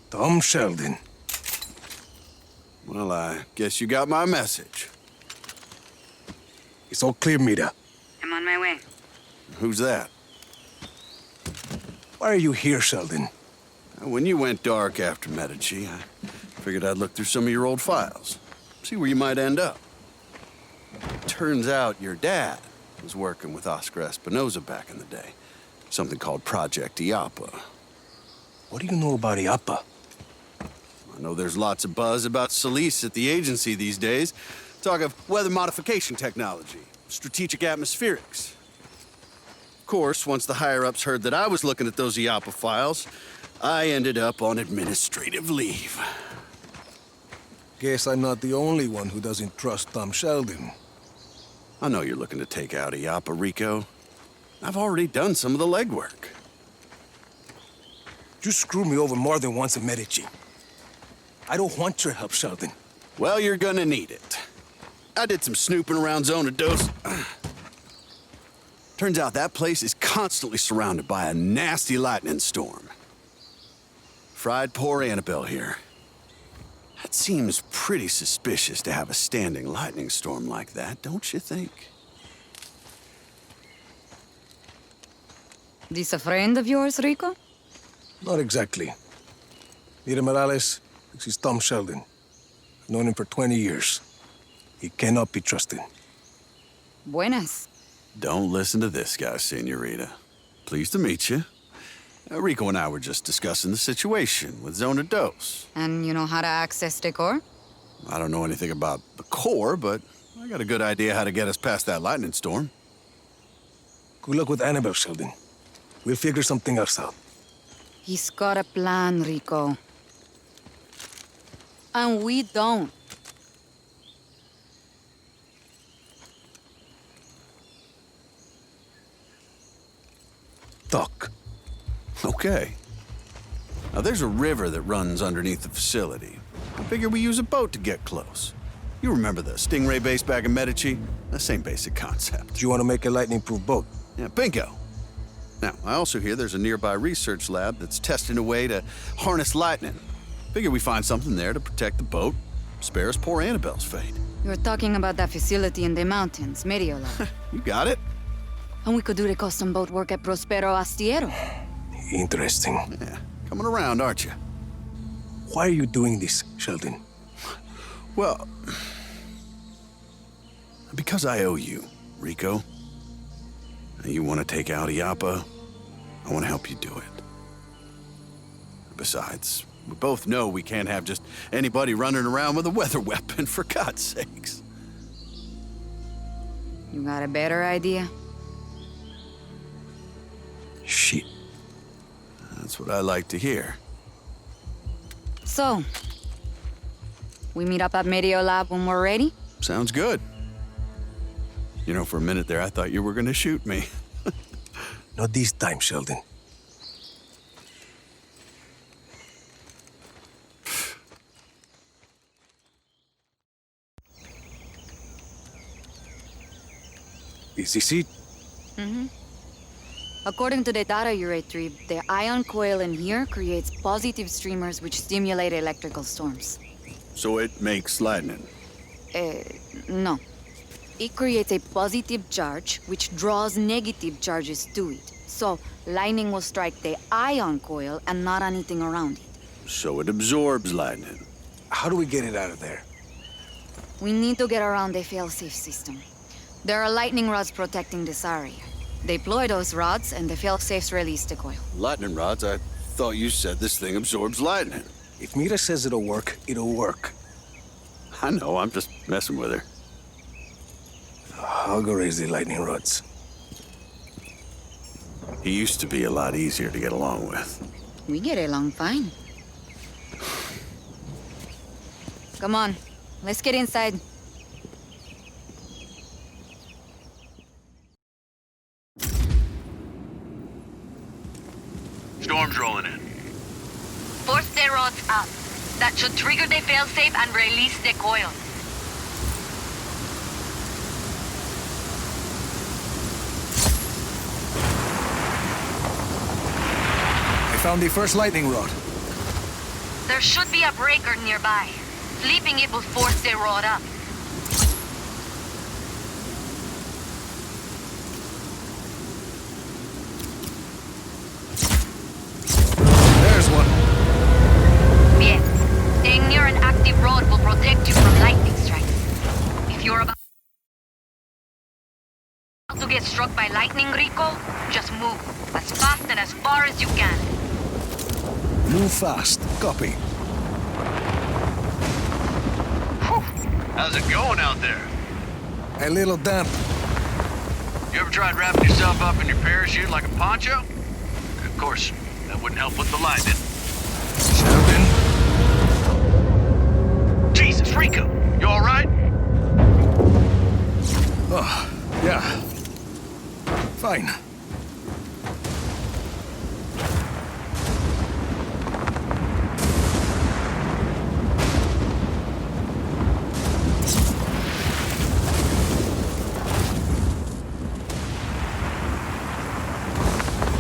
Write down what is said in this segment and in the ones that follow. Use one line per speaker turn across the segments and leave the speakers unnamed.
Tom Sheldon.
Well, I guess you got my message.
It's all clear, Mira.
I'm on my way.
Who's that?
Why are you here, Sheldon?
When you went dark after Medici, I figured I'd look through some of your old files. See where you might end up. Turns out your dad was working with Oscar Espinosa back in the day. Something called Project IAPA.
What do you know about IAPA?
I know there's lots of buzz about Solis at the agency these days. Talk of weather modification technology, strategic atmospherics. Of course, once the higher-ups heard that I was looking at those IAPA files, I ended up on administrative leave.
Guess I'm not the only one who doesn't trust Tom Sheldon.
I know you're looking to take out IAPA, Rico. I've already done some of the legwork.
You screwed me over more than once at Medici. I don't want your help, Sheldon.
Well, you're gonna need it. I did some snooping around Zona Dos. Turns out that place is constantly surrounded by a nasty lightning storm. Fried poor Annabelle here. That seems pretty suspicious to have a standing lightning storm like that, don't you think?
This a friend of yours, Rico?
Not exactly. Mira Morales, this is Tom Sheldon. I've known him for 20 years. He cannot be trusted.
Buenas.
Don't listen to this guy, Senorita. Pleased to meet you. Rico and I were just discussing the situation with Zona Dos.
And you know how to access the core?
I don't know anything about the core, but I got a good idea how to get us past that lightning storm.
Good luck with Annabelle, Sheldon. We'll figure something else out.
He's got a plan, Rico. And we don't.
Talk.
Okay. Now, there's a river that runs underneath the facility. I figure we use a boat to get close. You remember the Stingray base back in Medici? The same basic concept.
Do you want to make a lightning-proof boat?
Yeah, bingo. Now, I also hear there's a nearby research lab that's testing a way to harness lightning. Figure we find something there to protect the boat, spare us poor Annabelle's fate.
You're talking about that facility in the mountains, Mediola.
You got it?
And we could do the custom boat work at Prospero Astiero.
Interesting.
Yeah, coming around, aren't you?
Why are you doing this, Sheldon?
Well, because I owe you, Rico. You want to take out IAPA, I want to help you do it. Besides, we both know we can't have just anybody running around with a weather weapon, for God's sakes.
You got a better idea?
Shit.
That's what I like to hear.
So, we meet up at Medio Lab when we're ready?
Sounds good. You know, for a minute there, I thought you were gonna shoot me.
Not this time, Sheldon. Is this it?
According to the data you retrieved, the ion coil in here creates positive streamers which stimulate electrical storms.
So it makes lightning.
No. It creates a positive charge which draws negative charges to it. So, lightning will strike the ion coil and not anything around it.
So it absorbs lightning.
How do we get it out of there?
We need to get around the failsafe system. There are lightning rods protecting this area. Deploy those rods and the failsafes release the coil.
Lightning rods? I thought you said this thing absorbs lightning.
If Mira says it'll work, it'll work.
I know, I'm just messing with her.
I'll go raise the lightning rods.
He used to be a lot easier to get along with.
We get along fine. Come on, let's get inside.
Storm's rolling in.
Force the rods up. That should trigger the failsafe and release the coil.
I found the first lightning rod.
There should be a breaker nearby. Flipping it will force the rod up.
There's one.
Bien. Staying near an active rod will protect you from lightning strikes. If you're about to get struck by lightning, Rico, just move. As fast and as far as you can.
Move fast. Copy.
How's it going out there?
A little damp.
You ever tried wrapping yourself up in your parachute like a poncho? Of course, that wouldn't help with the lightning.
Sheldon?
Jesus, Rico! You alright?
Oh, yeah. Fine.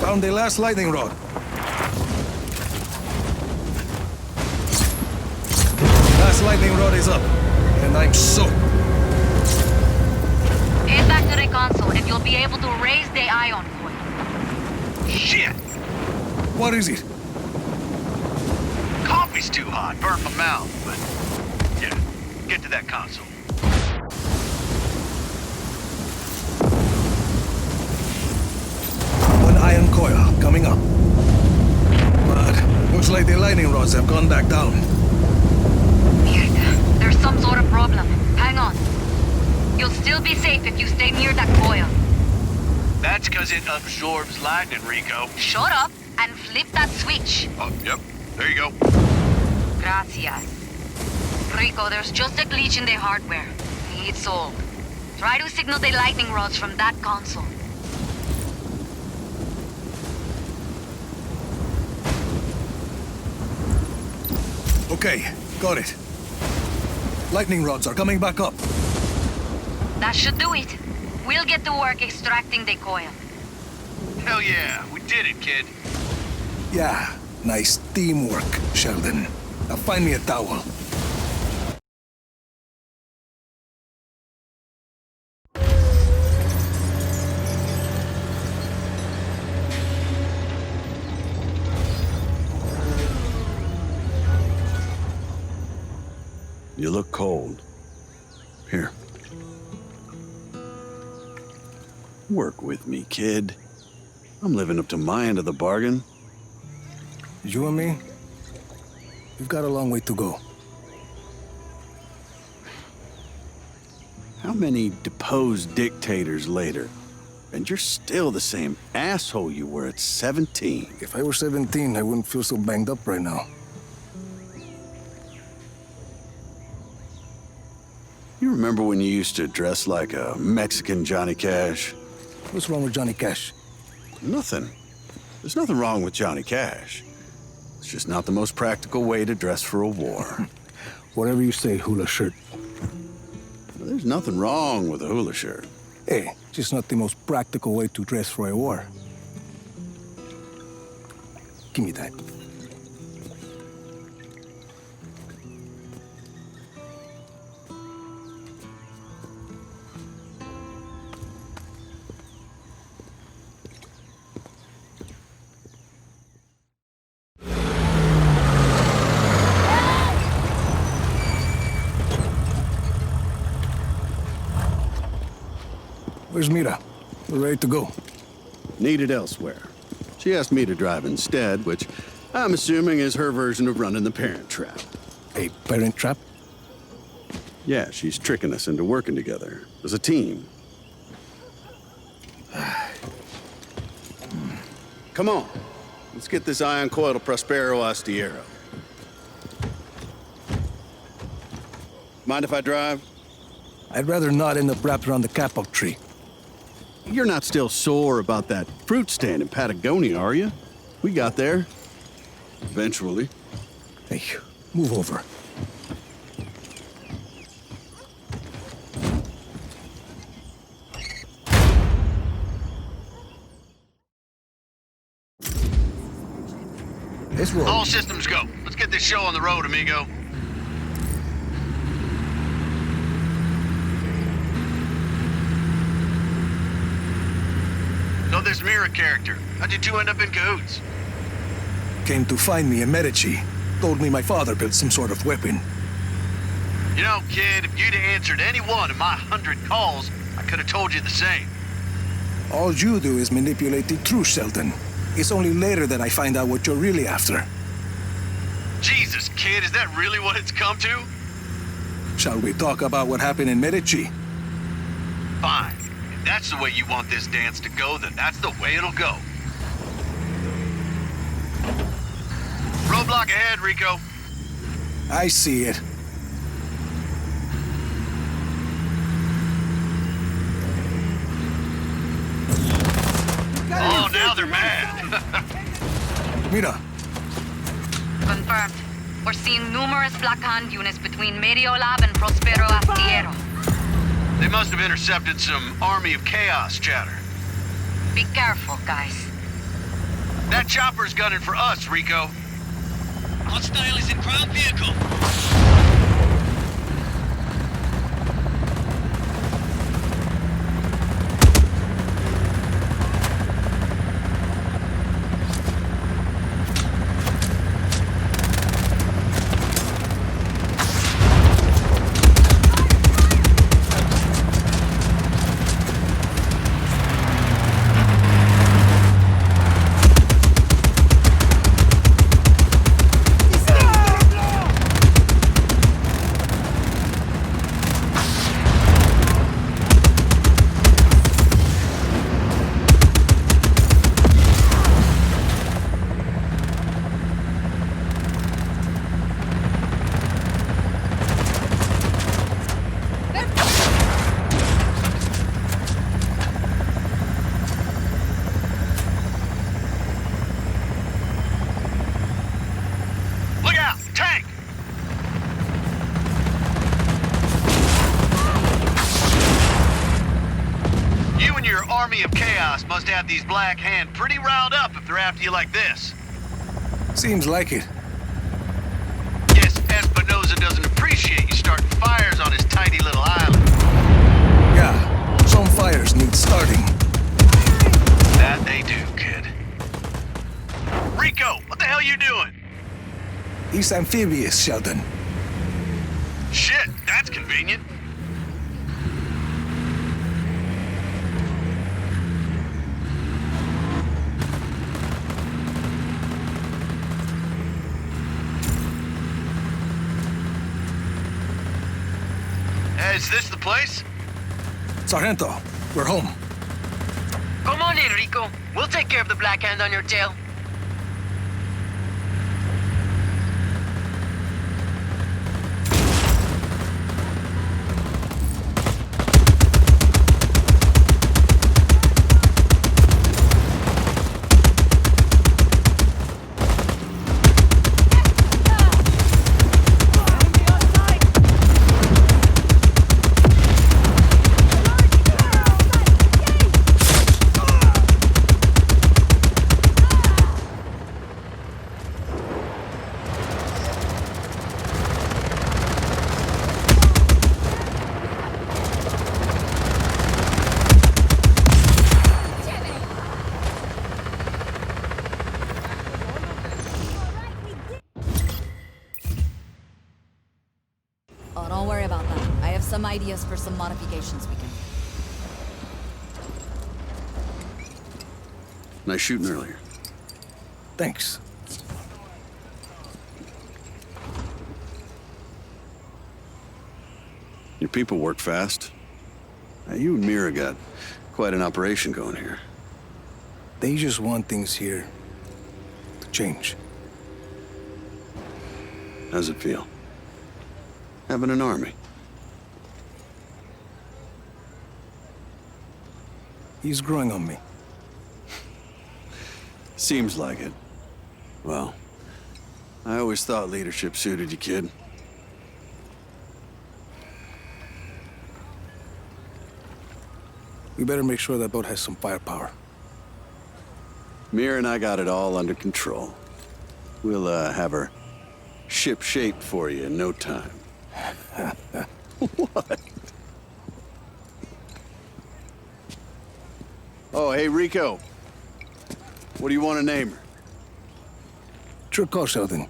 Found the last lightning rod. Last lightning rod is up, and I'm soaked.
Head back to the console and you'll be able to raise the ion coil.
Shit!
What is it?
Coffee's too hot. Burnt my mouth, but... Yeah, get to that console.
One iron coil coming up. But looks like the lightning rods have gone back down.
Mierda. There's some sort of problem. Hang on. You'll still be safe if you stay near that coil.
That's because it absorbs lightning, Rico.
Shut up and flip that switch.
Oh, yep. There you go.
Gracias. Rico, there's just a glitch in the hardware. It's solved. Try to signal the lightning rods from that console.
Okay, got it. Lightning rods are coming back up.
That should do it. We'll get to work extracting the coil.
Hell yeah, we did it, kid.
Yeah, nice teamwork, Sheldon. Now find me a towel.
You look cold. Here. Work with me, kid. I'm living up to my end of the bargain.
You and me, we've got a long way to go.
How many deposed dictators later, and you're still the same asshole you were at 17?
If I were 17, I wouldn't feel so banged up right now.
You remember when you used to dress like a Mexican Johnny Cash?
What's wrong with Johnny Cash?
Nothing. There's nothing wrong with Johnny Cash. It's just not the most practical way to dress for a war.
Whatever you say, hula shirt.
There's nothing wrong with a hula shirt.
Hey, just not the most practical way to dress for a war. Give me that. Where's Mira? We're ready to go.
Needed elsewhere. She asked me to drive instead, which I'm assuming is her version of running the parent trap.
A parent trap?
Yeah, she's tricking us into working together as a team. Come on. Let's get this ion coil to Prospero Astiero. Mind if I drive?
I'd rather not end up wrapped around the kapok tree.
You're not still sore about that fruit stand in Patagonia, are you? We got there. Eventually.
Hey, move over. Let's roll.
All systems go. Let's get this show on the road, amigo. So this Mira character, how'd you two end up in cahoots?
Came to find me in Medici. Told me my father built some sort of weapon.
You know, kid, if you'd answered any one of my 100 calls, I could have told you the same.
All you do is manipulate the truth, Sheldon. It's only later that I find out what you're really after.
Jesus, kid, is that really what it's come to?
Shall we talk about what happened in Medici?
Fine. If that's the way you want this dance to go, then that's the way it'll go. Roadblock ahead, Rico.
I see it.
Oh, now they're mad.
Mira,
Confirmed. We're seeing numerous Black Hand units between Mediolab and Prospero Astillero.
They must have intercepted some Army of Chaos chatter.
Be careful, guys.
That chopper's gunning for us, Rico.
Hostile is in ground vehicle.
Look out! Tank! You and your Army of Chaos must have these Black Hand pretty riled up if they're after you like this.
seems like it.
Guess Espinosa doesn't appreciate you starting fires on his tiny little island.
Yeah, some fires need starting.
That they do, kid. Rico, what the hell you doing?
He's amphibious, Sheldon.
Shit, that's convenient. Is this the place?
Sargento, we're home.
Come on in, Rico. We'll take care of the Black Hand on your tail.
Oh, don't worry about that. I have some ideas for some modifications we can do.
Nice shooting earlier.
Thanks.
Your people work fast. You and Mira got quite an operation going here.
They just want things here to change.
How's it feel? Having an army.
He's growing on me.
Seems like it. Well, I always thought leadership suited you, kid.
We better make sure that boat has some firepower.
Mira and I got it all under control. We'll, have her ship shaped for you in no time. What? Oh, hey, Rico. What do you want to name her?
It's your call, Sheldon.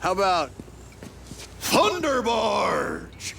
How about Thunderbarge?